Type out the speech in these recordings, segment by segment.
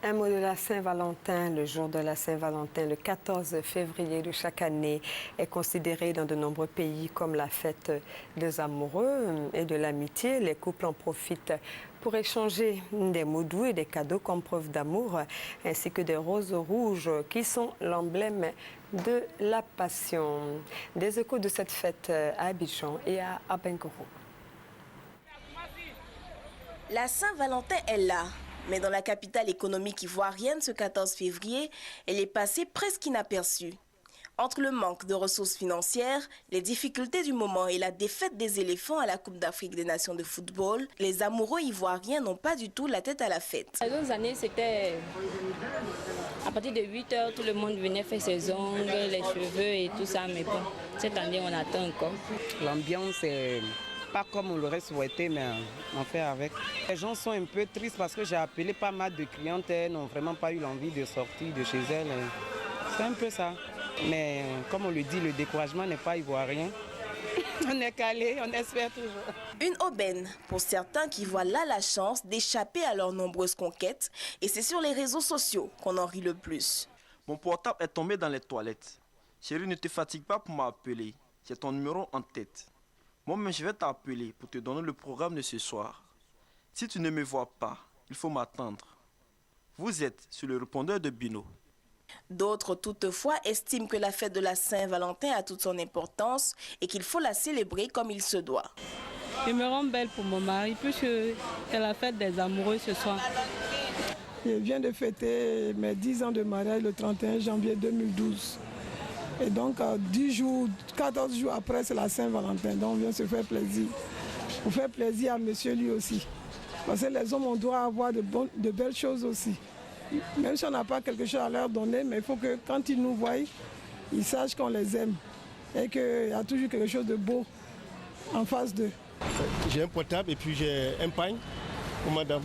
Un mot de la Saint-Valentin. Le jour de la Saint-Valentin, le 14 février de chaque année, est considéré dans de nombreux pays comme la fête des amoureux et de l'amitié. Les couples en profitent pour échanger des mots doux et des cadeaux comme preuve d'amour, ainsi que des roses rouges qui sont l'emblème de la passion. Des échos de cette fête à Abidjan et à Abengourou. La Saint-Valentin est là. Mais dans la capitale économique ivoirienne, ce 14 février, elle est passée presque inaperçue. Entre le manque de ressources financières, les difficultés du moment et la défaite des éléphants à la Coupe d'Afrique des Nations de football, les amoureux ivoiriens n'ont pas du tout la tête à la fête. Les autres années, c'était à partir de 8 h, tout le monde venait faire ses ongles, les cheveux et tout ça. Mais bon, cette année, on attend encore. L'ambiance est pas comme on l'aurait souhaité, mais on fait avec. Les gens sont un peu tristes parce que j'ai appelé pas mal de clientes, elles n'ont vraiment pas eu l'envie de sortir de chez elles. C'est un peu ça. Mais comme on le dit, le découragement n'est pas ivoirien. On est calé, on espère toujours. Une aubaine pour certains qui voient là la chance d'échapper à leurs nombreuses conquêtes. Et c'est sur les réseaux sociaux qu'on en rit le plus. Mon portable est tombé dans les toilettes. Chérie, ne te fatigue pas pour m'appeler. J'ai ton numéro en tête. Moi-même, je vais t'appeler pour te donner le programme de ce soir. Si tu ne me vois pas, il faut m'attendre. Vous êtes sur le répondeur de Bino. D'autres, toutefois, estiment que la fête de la Saint-Valentin a toute son importance et qu'il faut la célébrer comme il se doit. Je me rends belle pour mon mari puisque c'est la fête des amoureux ce soir. Je viens de fêter mes 10 ans de mariage le 31 janvier 2012. Et donc, 14 jours après, c'est la Saint-Valentin. Donc, on vient se faire plaisir. Pour faire plaisir à monsieur lui aussi. Parce que les hommes, on doit avoir de belles choses aussi. Même si on n'a pas quelque chose à leur donner, mais il faut que quand ils nous voient, ils sachent qu'on les aime. Et qu'il y a toujours quelque chose de beau en face d'eux. J'ai un portable et puis j'ai un pagne pour madame.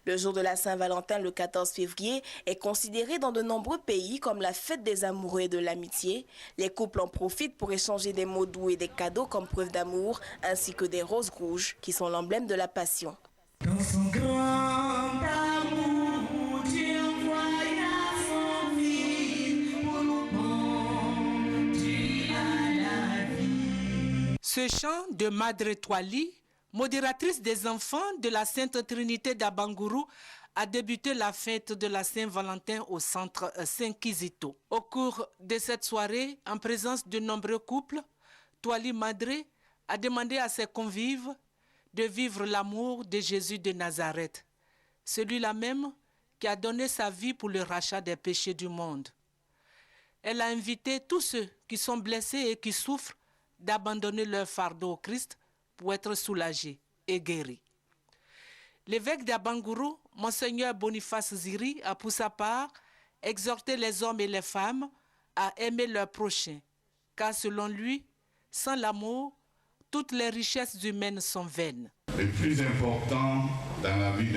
Le jour de la Saint-Valentin, le 14 février, est considéré dans de nombreux pays comme la fête des amoureux et de l'amitié. Les couples en profitent pour échanger des mots doux et des cadeaux comme preuve d'amour, ainsi que des roses rouges qui sont l'emblème de la passion. Dans son grand amour, Dieu envoya son Fils pour nous conduire à la vie. Ce chant de Madre Twali, modératrice des enfants de la Sainte Trinité d'Abengourou, a débuté la fête de la Saint-Valentin au centre Saint-Kizito. Au cours de cette soirée, en présence de nombreux couples, Twali Madre a demandé à ses convives de vivre l'amour de Jésus de Nazareth, celui-là même qui a donné sa vie pour le rachat des péchés du monde. Elle a invité tous ceux qui sont blessés et qui souffrent d'abandonner leur fardeau au Christ pour être soulagés et guéris. L'évêque d'Abengourou, Monseigneur Boniface Ziri, a pour sa part exhorté les hommes et les femmes à aimer leur prochain, car selon lui, sans l'amour, toutes les richesses humaines sont vaines. Le plus important dans la vie